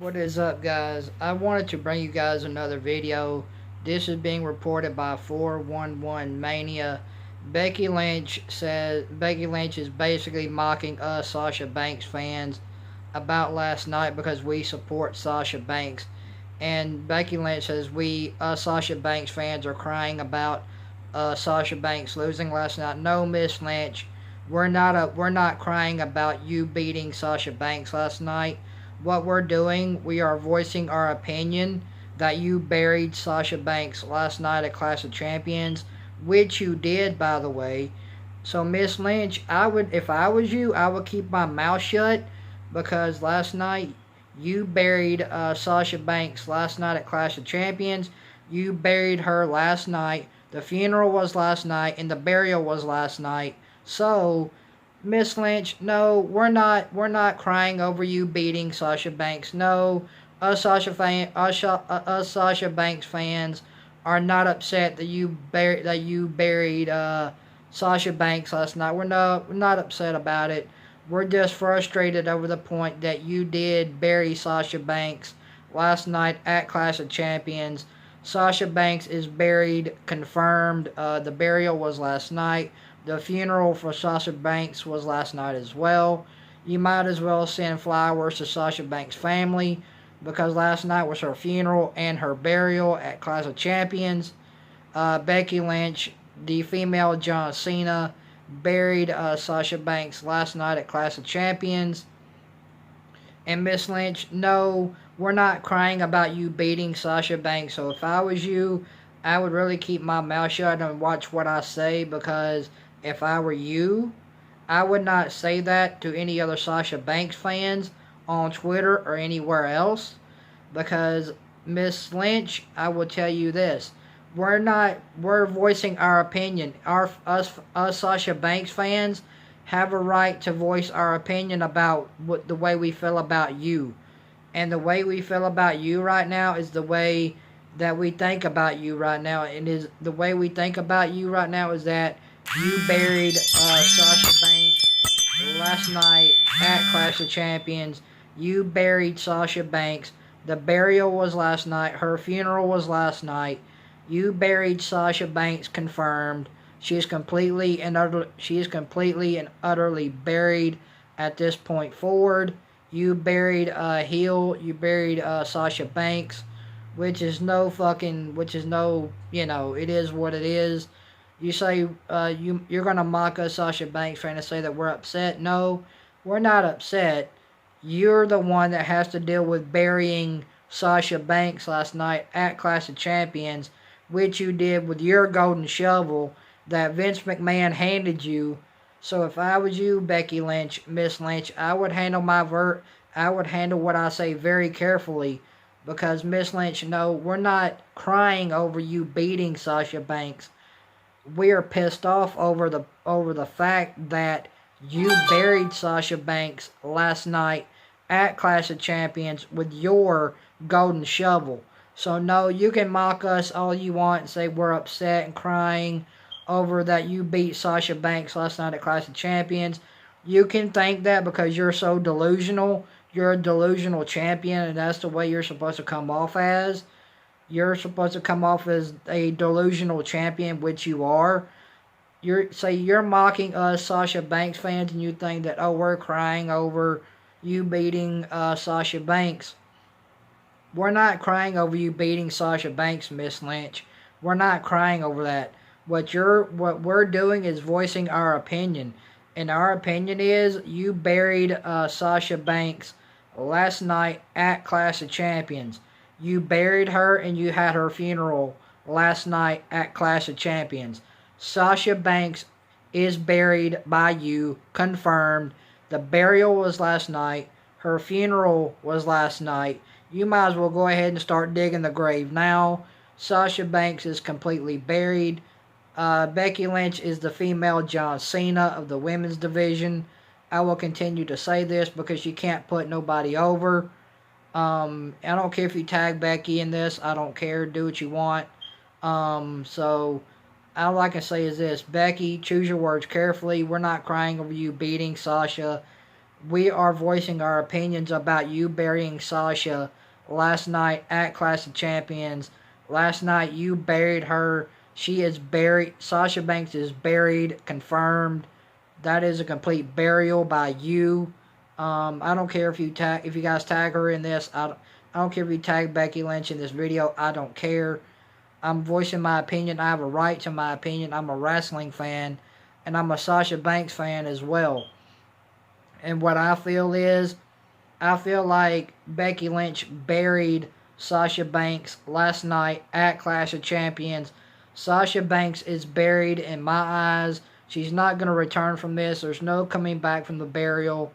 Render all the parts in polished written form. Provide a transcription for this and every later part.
What is up, guys? I wanted to bring you guys another video. This is being reported by 411 Mania. Becky Lynch is basically mocking us Sasha Banks fans about last night because we support Sasha Banks. And Becky Lynch says we us Sasha Banks fans are crying about Sasha Banks losing last night. No, Miss Lynch, we're not crying about you beating Sasha Banks last night. What we're doing, we are voicing our opinion that you buried Sasha Banks last night at Clash of Champions, which you did, by the way. So, Miss Lynch, if I was you, I would keep my mouth shut because last night you buried Sasha Banks last night at Clash of Champions. You buried her last night. The funeral was last night, and the burial was last night. So, Miss Lynch, no, we're not crying over you beating Sasha Banks. No, us Sasha Banks fans are not upset that you buried Sasha Banks last night. We're not upset about it. We're just frustrated over the point that you did bury Sasha Banks last night at Clash of Champions. Sasha Banks is buried, confirmed. The burial was last night. The funeral for Sasha Banks was last night as well. You might as well send flowers to Sasha Banks' family because last night was her funeral and her burial at Clash of Champions. Becky Lynch, the female John Cena, buried Sasha Banks last night at Clash of Champions. And Miss Lynch, no, we're not crying about you beating Sasha Banks. So if I was you, I would really keep my mouth shut and watch what I say because if I were you, I would not say that to any other Sasha Banks fans on Twitter or anywhere else because Miss Lynch, I will tell you this. We're voicing our opinion. Us Sasha Banks fans have a right to voice our opinion about the way we feel about you. And the way we feel about you right now is the way that we think about you right now. And is the way we think about you right now is that you buried Sasha Banks last night at Clash of Champions. You buried Sasha Banks. The burial was last night. Her funeral was last night. You buried Sasha Banks, confirmed. She is completely and utterly buried at this point forward. You buried heel. You buried Sasha Banks, which is no, it is what it is. You say you're gonna mock us, Sasha Banks, trying to say that we're upset. No, we're not upset. You're the one that has to deal with burying Sasha Banks last night at Clash of Champions, which you did with your golden shovel that Vince McMahon handed you. So if I was you, Becky Lynch, Miss Lynch, I would handle what I say very carefully because Miss Lynch, no, we're not crying over you beating Sasha Banks. We are pissed off over the fact that you buried Sasha Banks last night at Clash of Champions with your golden shovel. So no, you can mock us all you want and say we're upset and crying over that you beat Sasha Banks last night at Clash of Champions. You can think that because you're so delusional. You're a delusional champion, and that's the way you're supposed to come off as. You're supposed to come off as a delusional champion, which you are. You're mocking us Sasha Banks fans, and you think that, oh, we're crying over you beating Sasha Banks. We're not crying over you beating Sasha Banks, Miss Lynch. We're not crying over that. What we're doing is voicing our opinion. And our opinion is you buried Sasha Banks last night at Clash of Champions. You buried her and you had her funeral last night at Clash of Champions. Sasha Banks is buried by you, confirmed. The burial was last night. Her funeral was last night. You might as well go ahead and start digging the grave now. Sasha Banks is completely buried. Becky Lynch is the female John Cena of the women's division. I will continue to say this because you can't put nobody over. I don't care if you tag Becky in this. I don't care. Do what you want. So all I can say is this. Becky, choose your words carefully. We're not crying over you beating Sasha. We are voicing our opinions about you burying Sasha last night at Clash of Champions. Last night you buried her. She is buried. Sasha Banks is buried, confirmed. That is a complete burial by you. I don't care if you guys tag her in this. I don't care if you tag Becky Lynch in this video. I don't care. I'm voicing my opinion. I have a right to my opinion. I'm a wrestling fan, and I'm a Sasha Banks fan as well. And what I feel is, I feel like Becky Lynch buried Sasha Banks last night at Clash of Champions. Sasha Banks is buried in my eyes. She's not going to return from this. There's no coming back from the burial.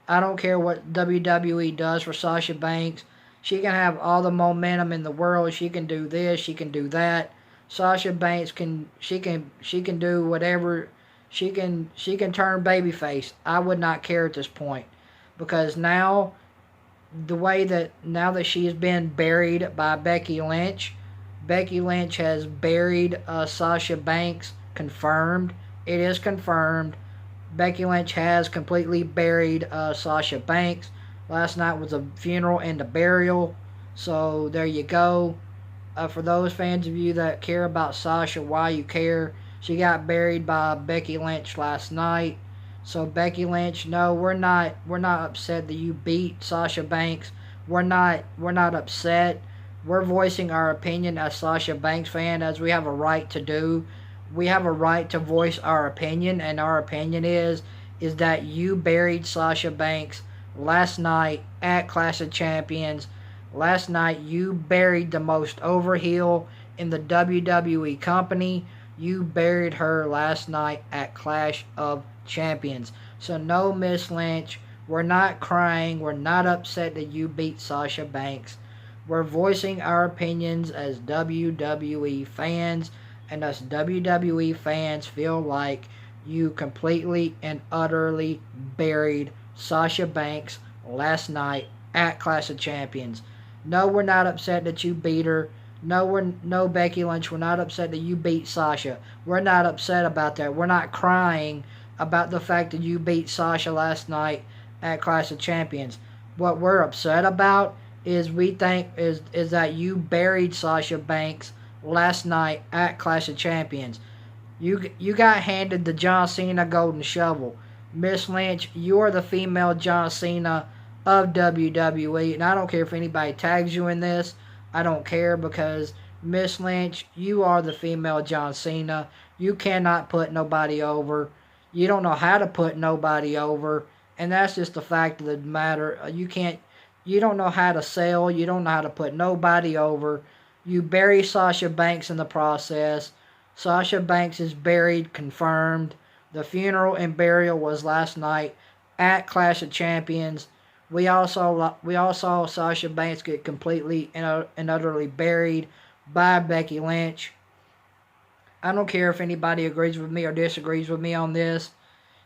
I don't care what WWE does for Sasha Banks. She can have all the momentum in the world. She can do this. She can do that. Sasha Banks can do whatever. She can turn babyface. I would not care at this point, because now that she has been buried by Becky Lynch has buried Sasha Banks. Confirmed. It is confirmed. Becky Lynch has completely buried Sasha Banks. Last night was a funeral and a burial. So there you go. For those fans of you that care about Sasha, why you care? She got buried by Becky Lynch last night. So Becky Lynch, no, we're not upset that you beat Sasha Banks. We're not upset. We're voicing our opinion as Sasha Banks fan, as we have a right to do. We have a right to voice our opinion, and our opinion is that you buried Sasha Banks last night at Clash of Champions. Last night you buried the most over heel in the WWE company. You buried her last night at Clash of Champions. So no, Miss Lynch, we're not crying. We're not upset that you beat Sasha Banks. We're voicing our opinions as WWE fans, and us WWE fans feel like you completely and utterly buried Sasha Banks last night at Clash of Champions. No, we're not upset that you beat her. No, Becky Lynch, we're not upset that you beat Sasha. We're not upset about that. We're not crying about the fact that you beat Sasha last night at Clash of Champions. What we're upset about is that you buried Sasha Banks last night at Clash of Champions. You got handed the John Cena Golden Shovel. Miss Lynch, you are the female John Cena of WWE, and I don't care if anybody tags you in this. I don't care, because Miss Lynch, you are the female John Cena. You cannot put nobody over. You don't know how to put nobody over, and that's just the fact of the matter. You don't know how to sell. You don't know how to put nobody over. You bury Sasha Banks in the process. Sasha Banks is buried, confirmed. The funeral and burial was last night at Clash of Champions. We all saw Sasha Banks get completely and utterly buried by Becky Lynch. I don't care if anybody agrees with me or disagrees with me on this.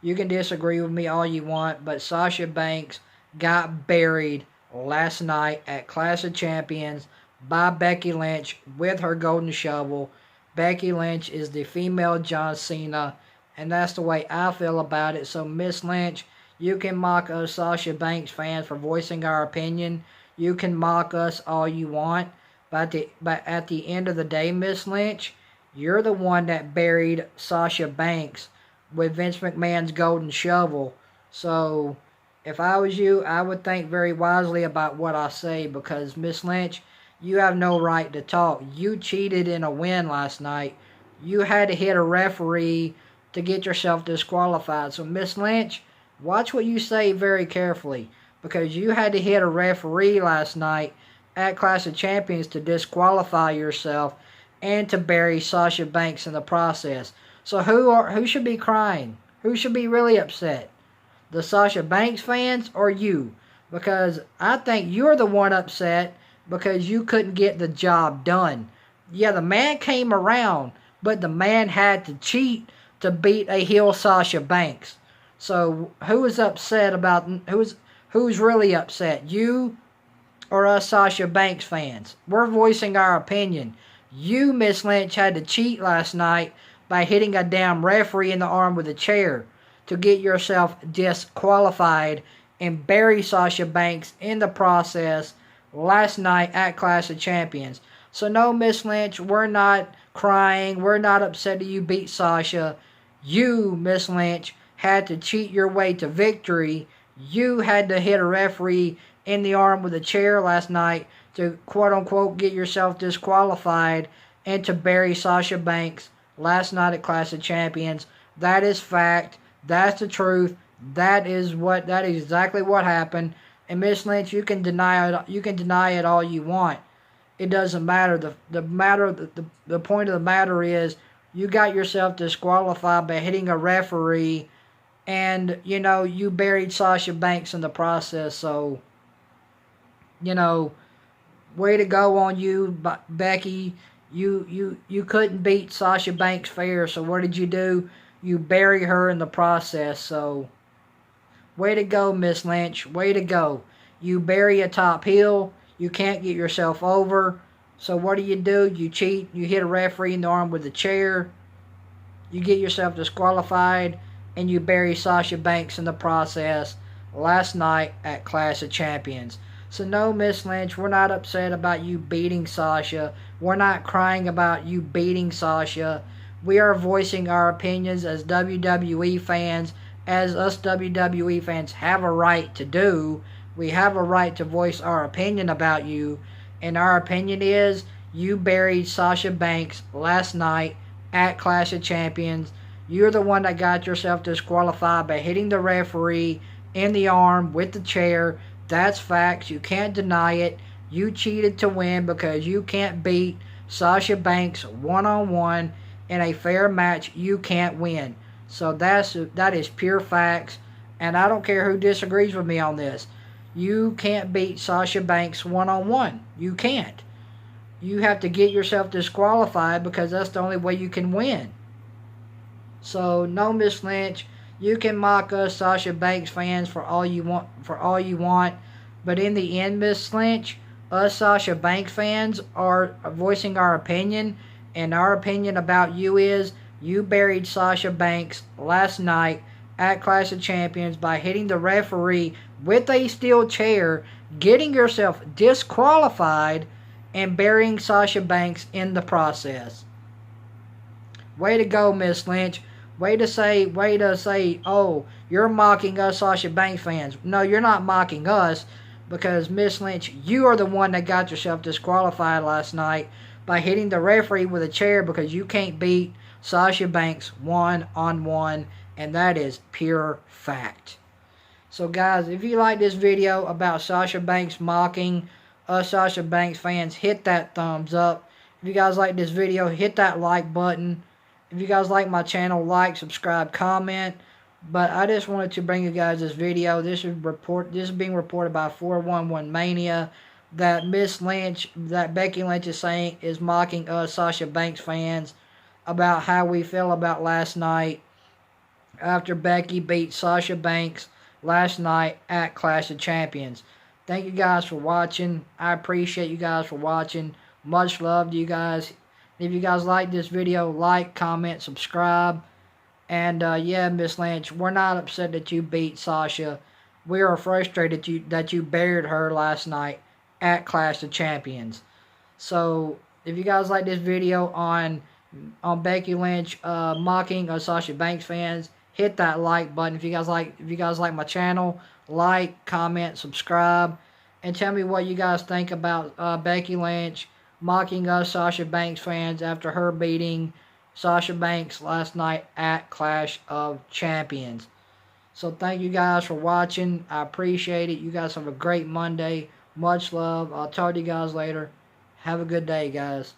You can disagree with me all you want, but Sasha Banks got buried last night at Clash of Champions by Becky Lynch with her golden shovel. Becky Lynch is the female John Cena, and that's the way I feel about it. So, Miss Lynch, you can mock us Sasha Banks fans for voicing our opinion. You can mock us all you want. But at the end of the day, Miss Lynch, you're the one that buried Sasha Banks with Vince McMahon's golden shovel. So, if I was you, I would think very wisely about what I say, because, Miss Lynch, you have no right to talk. You cheated in a win last night. You had to hit a referee to get yourself disqualified. So, Miss Lynch, watch what you say very carefully, because you had to hit a referee last night at Clash of Champions to disqualify yourself and to bury Sasha Banks in the process. So who should be crying? Who should be really upset? The Sasha Banks fans or you? Because I think you're the one upset because you couldn't get the job done. Yeah, the man came around, but the man had to cheat to beat a heel Sasha Banks. So who is upset about, who's really upset? You or us Sasha Banks fans? We're voicing our opinion. You, Miss Lynch, had to cheat last night by hitting a damn referee in the arm with a chair. to get yourself disqualified and bury Sasha Banks in the process last night at Clash of Champions. So no, Miss Lynch, we're not crying. We're not upset that you beat Sasha. You, Miss Lynch, had to cheat your way to victory. You had to hit a referee in the arm with a chair last night to quote-unquote get yourself disqualified and to bury Sasha Banks last night at Clash of Champions. That is fact. That's the truth. That is exactly what happened. And Miss Lynch, you can deny it. You can deny it all you want. It doesn't matter. The point of the matter is you got yourself disqualified by hitting a referee, and you buried Sasha Banks in the process. So way to go on you, Becky. You couldn't beat Sasha Banks fair. So what did you do? You bury her in the process. So way to go, Miss Lynch. Way to go. You bury a top heel. You can't get yourself over. So what do? You cheat. You hit a referee in the arm with a chair. You get yourself disqualified. And you bury Sasha Banks in the process last night at Clash of Champions. So no, Miss Lynch, we're not upset about you beating Sasha. We're not crying about you beating Sasha. We are voicing our opinions as WWE fans, as us WWE fans have a right to do. We have a right to voice our opinion about you. And our opinion is you buried Sasha Banks last night at Clash of Champions. You're the one that got yourself disqualified by hitting the referee in the arm with the chair. That's facts. You can't deny it. You cheated to win because you can't beat Sasha Banks one-on-one in a fair match. You can't win. So that is pure facts. And I don't care who disagrees with me on this. You can't beat Sasha Banks one-on-one. You can't. You have to get yourself disqualified because that's the only way you can win. So no, Miss Lynch, you can mock us Sasha Banks fans for all you want, but in the end, Miss Lynch, us Sasha Banks fans are voicing our opinion, and our opinion about you is you buried Sasha Banks last night at Clash of Champions by hitting the referee with a steel chair, getting yourself disqualified, and burying Sasha Banks in the process. Way to go, Miss Lynch. Way to say, oh, you're mocking us Sasha Banks fans. No, you're not mocking us because, Miss Lynch, you are the one that got yourself disqualified last night by hitting the referee with a chair because you can't beat Sasha Banks one-on-one, and that is pure fact. So, guys, if you like this video about Sasha Banks mocking us Sasha Banks fans, hit that thumbs up. If you guys like this video, hit that like button. If you guys like my channel, like, subscribe, comment. But I just wanted to bring you guys this video. This is being reported by 411 Mania that Becky Lynch is saying is mocking us Sasha Banks fans about how we feel about last night after Becky beat Sasha Banks last night at Clash of Champions. Thank you guys for watching. I appreciate you guys for watching. Much love to you guys. If you guys like this video, like, comment, subscribe. And yeah, Miss Lynch, we're not upset that you beat Sasha. We are frustrated that you buried her last night at Clash of Champions. So if you guys like this video on Becky Lynch mocking Sasha Banks fans, hit that like button. If you guys like my channel, like, comment, subscribe, and tell me what you guys think about Becky Lynch mocking us Sasha Banks fans after her beating Sasha Banks last night at Clash of Champions. So thank you guys for watching. I appreciate it. You guys have a great Monday. Much love. I'll talk to you guys later. Have a good day, guys.